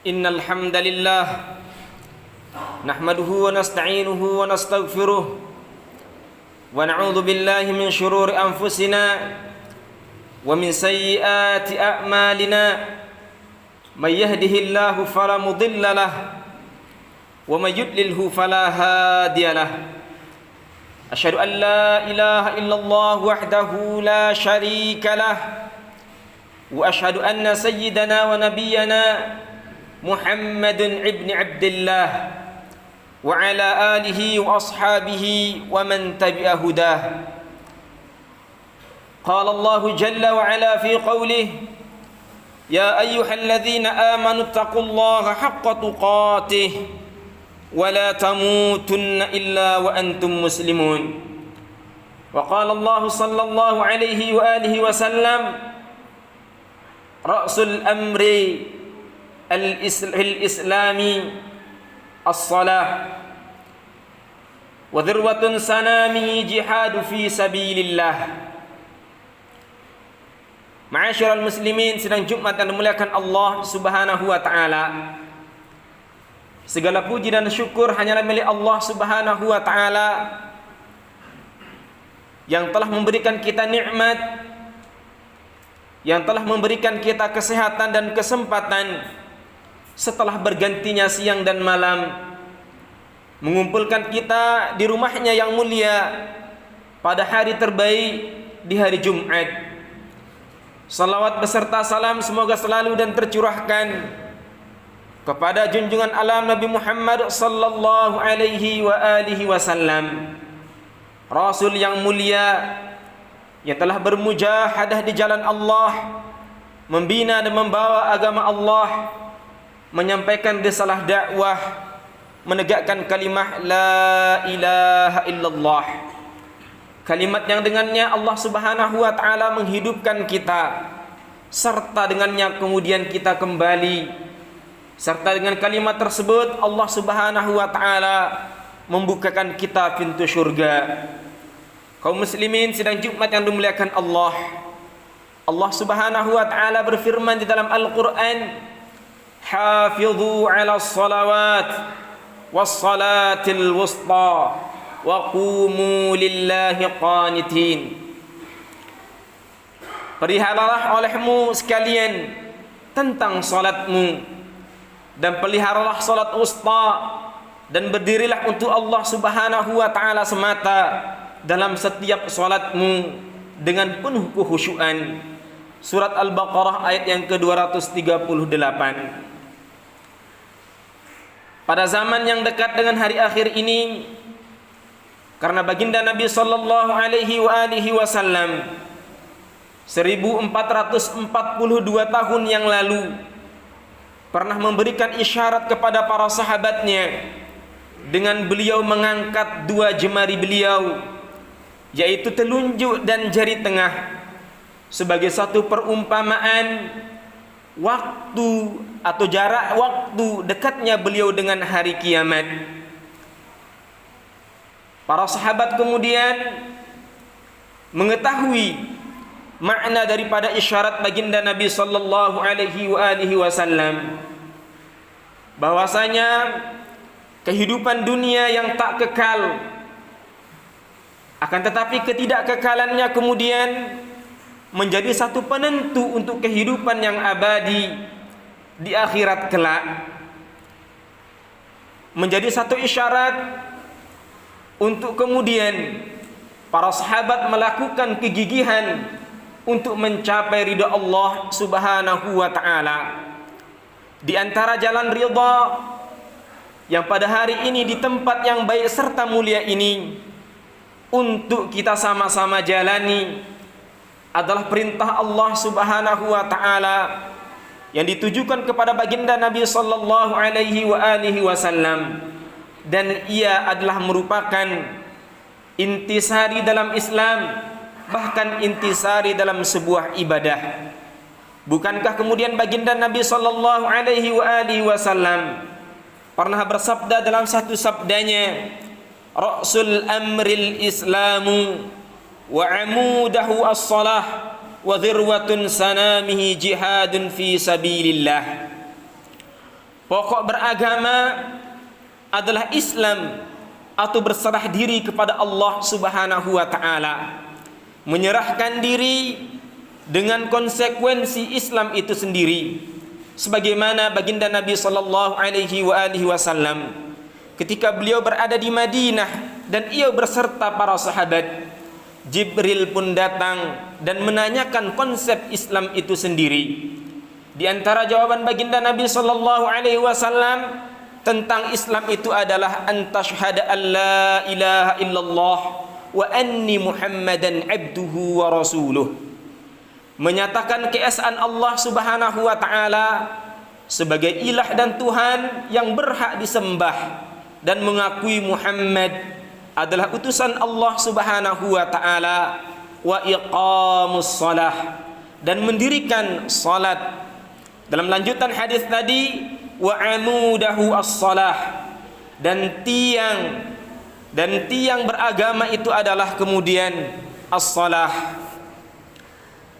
إن الحمد لله نحمده ونستعينه ونستغفره ونعوذ بالله من شرور أنفسنا ومن سيئات أعمالنا من يهده الله فلا مضل له ومن يضلله فلا هادي له أشهد أن لا إله إلا الله وحده لا شريك له وأشهد أن سيدنا ونبينا محمد ابن عبد الله وعلى آله وأصحابه ومن تبع هداه. قال الله جل وعلا في قوله: يا أيها الذين آمنوا اتقوا الله حق تقاته ولا تموتن إلا وأنتم مسلمون. وقال الله صلى الله عليه وآله وسلم: رأس الأمر الإسلام الصلاة وذروة سنامه جهاد في سبيل الله. Ma'asyiral muslimin, sidang Jumat yang dimuliakan Allah Subhanahu wa taala. Segala puji dan syukur hanyalah milik Allah Subhanahu wa taala yang telah memberikan kita nikmat, yang telah memberikan kita kesehatan dan kesempatan setelah bergantinya siang dan malam, mengumpulkan kita di rumahnya yang mulia pada hari terbaik, di hari Jumat. Salawat beserta salam semoga selalu dan tercurahkan kepada junjungan alam Nabi Muhammad sallallahu alaihi wa alihi wasallam, Rasul yang mulia yang telah bermujahadah di jalan Allah, membina dan membawa agama Allah, menyampaikan risalah dakwah, menegakkan kalimah la ilaha illallah, kalimat yang dengannya Allah Subhanahu wa taala menghidupkan kita, serta dengannya kemudian kita kembali, serta dengan kalimat tersebut Allah Subhanahu wa taala membukakan kita pintu surga. Kaum muslimin sidang Jumat yang dimuliakan Allah, Allah Subhanahu wa taala berfirman di dalam Al-Qur'an: "Hafidhu 'alas salawat was salatil wusta wa qumu lillahi qanitin." Peliharalah olehmu sekalian tentang salatmu, dan peliharalah salat wusta, dan berdirilah untuk Allah Subhanahu wa taala semata dalam setiap salatmu dengan penuh kekhusyuan. Surat Al-Baqarah ayat yang ke-238. Pada zaman yang dekat dengan hari akhir ini, karena baginda Nabi sallallahu alaihi wa alihi wasallam 1442 tahun yang lalu pernah memberikan isyarat kepada para sahabatnya dengan beliau mengangkat dua jemari beliau, yaitu telunjuk dan jari tengah, sebagai satu perumpamaan waktu atau jarak waktu dekatnya beliau dengan hari kiamat. Para sahabat kemudian mengetahui makna daripada isyarat baginda Nabi sallallahu alaihi wa alihi wasallam, bahwasanya kehidupan dunia yang tak kekal, akan tetapi ketidakkekalannya kemudian menjadi satu penentu untuk kehidupan yang abadi di akhirat kelak, menjadi satu isyarat untuk kemudian para sahabat melakukan kegigihan untuk mencapai ridha Allah Subhanahu wa taala. Di antara jalan ridha yang pada hari ini di tempat yang baik serta mulia ini untuk kita sama-sama jalani adalah perintah Allah Subhanahu wa taala yang ditujukan kepada baginda Nabi sallallahu alaihi wa alihi wasallam, dan ia adalah merupakan intisari dalam Islam, bahkan intisari dalam sebuah ibadah. Bukankah kemudian baginda Nabi sallallahu alaihi wa alihi wasallam pernah bersabda dalam satu sabdanya: "Ra'sul amril islamu wa amudahu as-salah wa dhirwatun sanamihi jihadun fi sabilillah." Pokok beragama adalah Islam atau berserah diri kepada Allah Subhanahu wa taala. Menyerahkan diri dengan konsekuensi Islam itu sendiri. Sebagaimana baginda Nabi sallallahu alaihi wasallam ketika beliau berada di Madinah dan ia berserta para sahabat, Jibril pun datang dan menanyakan konsep Islam itu sendiri. Di antara jawaban baginda Nabi sallallahu alaihi wasallam tentang Islam itu adalah antashhada an la ilaha illallah wa anni Muhammadan abduhu wa rasuluh. Menyatakan keesaan Allah Subhanahu wa taala sebagai ilah dan Tuhan yang berhak disembah, dan mengakui Muhammad adalah utusan Allah Subhanahu wa taala, wa iqamus shalah, dan mendirikan salat. Dalam lanjutan hadis tadi, wa amudahu as-salah, dan tiang beragama itu adalah kemudian as-salah.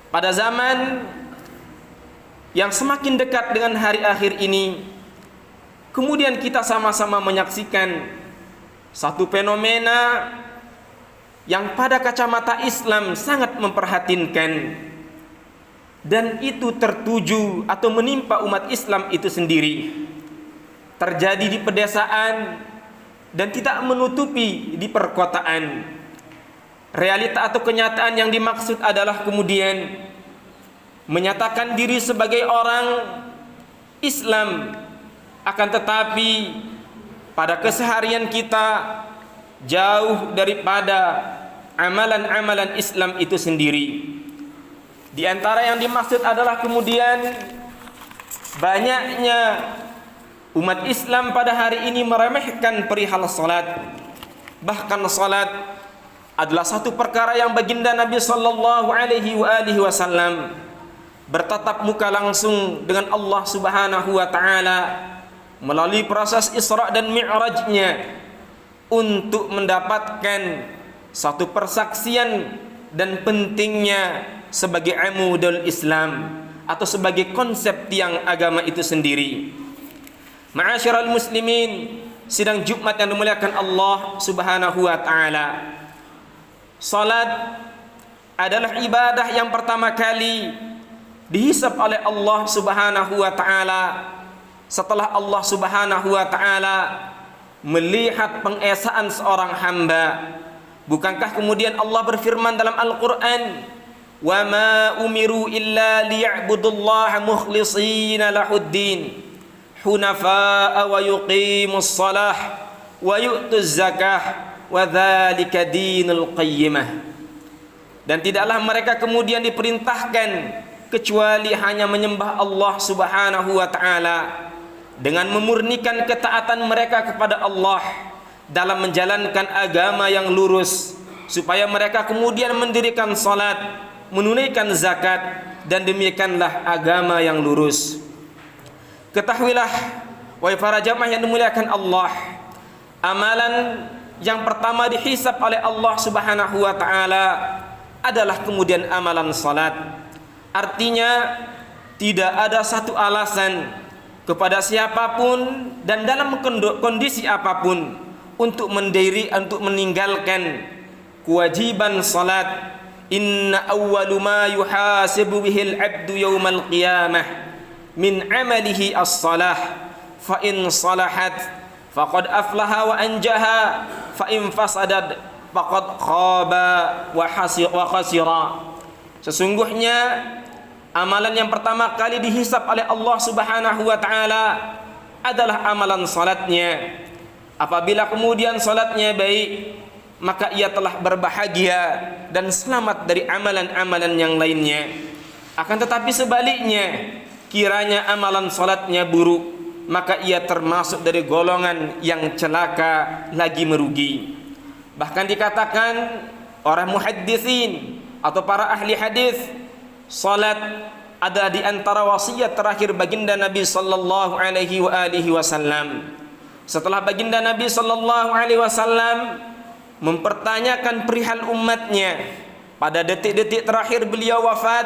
Pada zaman yang semakin dekat dengan hari akhir ini, kemudian kita sama-sama menyaksikan satu fenomena yang pada kacamata Islam sangat memprihatinkan, dan itu tertuju atau menimpa umat Islam itu sendiri. Terjadi di pedesaan dan tidak menutupi di perkotaan. Realita atau kenyataan yang dimaksud adalah kemudian menyatakan diri sebagai orang Islam, akan tetapi pada keseharian kita jauh daripada amalan-amalan Islam itu sendiri. Di antara yang dimaksud adalah kemudian banyaknya umat Islam pada hari ini meremehkan perihal salat. Bahkan salat adalah satu perkara yang baginda Nabi sallallahu alaihi wasallam bertatap muka langsung dengan Allah Subhanahu wa taala melalui proses Isra dan Mi'rajnya untuk mendapatkan satu persaksian dan pentingnya sebagai amudul Islam atau sebagai konsep tiang agama itu sendiri. Ma'asyiral muslimin, sidang Jumat yang dimuliakan Allah Subhanahu wa taala. Salat adalah ibadah yang pertama kali dihisab oleh Allah Subhanahu wa taala setelah Allah Subhanahu wa taala melihat pengesaan seorang hamba. Bukankah kemudian Allah berfirman dalam Al-Qur'an, "Wa ma umiru illa liya'budullaha mukhlishina lahuddin, hunafa'a wa yuqimus shalah wa yu'tuz zakah wa dzalika dinul qayyimah." Dan tidaklah mereka kemudian diperintahkan kecuali hanya menyembah Allah Subhanahu wa taala dengan memurnikan ketaatan mereka kepada Allah dalam menjalankan agama yang lurus, supaya mereka kemudian mendirikan salat, menunaikan zakat, dan demikianlah agama yang lurus. Ketahuilah wahai para jamaah yang dimuliakan Allah, amalan yang pertama dihisab oleh Allah Subhanahu wa taala adalah kemudian amalan salat. Artinya tidak ada satu alasan kepada siapapun dan dalam kondisi apapun untuk meninggalkan kewajiban salat. Inna awwalu ma yuhasibu bihil abdu yawmal qiyamah min amalihi as-salah, fa in salahat faqad aflaha wa anjaha, fa in fasadat faqad khaba wa khasira. Sesungguhnya amalan yang pertama kali dihisab oleh Allah Subhanahu wa taala adalah amalan salatnya. Apabila kemudian salatnya baik, maka ia telah berbahagia dan selamat dari amalan-amalan yang lainnya. Akan tetapi sebaliknya, kiranya amalan salatnya buruk, maka ia termasuk dari golongan yang celaka lagi merugi. Bahkan dikatakan orang muhadditsin atau para ahli hadis, salat ada di antara wasiat terakhir baginda Nabi sallallahu alaihi wasallam. Setelah baginda Nabi sallallahu alaihi wasallam mempertanyakan perihal umatnya pada detik-detik terakhir beliau wafat,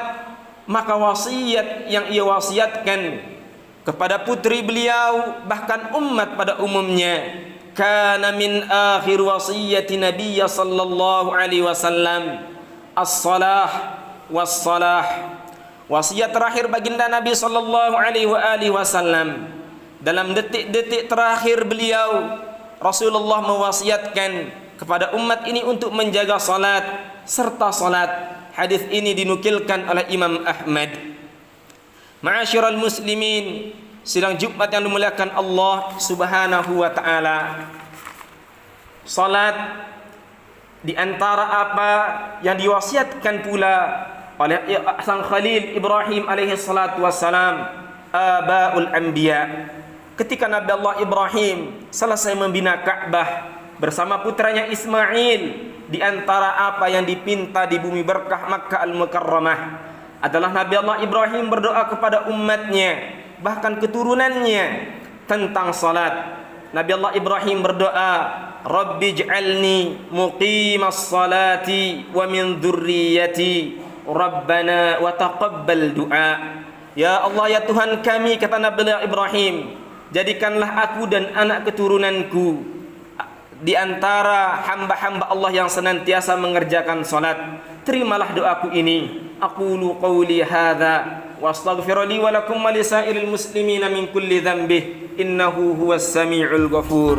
maka wasiat yang ia wasiatkan kepada putri beliau, bahkan umat pada umumnya. Kana min akhir wasiyati Nabi sallallahu alaihi wasallam as-salah was-salah. Wasiat terakhir baginda Nabi sallallahu alaihi wasallam, dalam detik-detik terakhir beliau, Rasulullah mewasiatkan kepada umat ini untuk menjaga salat serta salat. Hadis ini dinukilkan oleh Imam Ahmad. Ma'asyiral muslimin, sidang Jumat yang dimuliakan Allah Subhanahu wa taala. Salat di antara apa yang diwasiatkan pula oleh Sang Khalil Ibrahim alaihi salatu wassalam, abaul anbiya. Ketika Nabi Allah Ibrahim selesai membina Ka'bah bersama putranya Ismail, di antara apa yang dipinta di bumi berkah Makkah Al-Mukarramah adalah Nabi Allah Ibrahim berdoa kepada umatnya, bahkan keturunannya, tentang salat. Nabi Allah Ibrahim berdoa, Rabbi ij'alni muqimas salati wa min dzurriyyati Rabbana wa taqabbal du'a. Ya Allah, ya Tuhan kami, kata Nabi Allah Ibrahim, jadikanlah aku dan anak keturunanku di antara hamba-hamba Allah yang senantiasa mengerjakan salat. Terimalah doaku ini. Aqulu qawli hadza wa astaghfiru li wa lakum wa lisairil muslimina min kulli dhanbi innahu huwas samiul ghafur.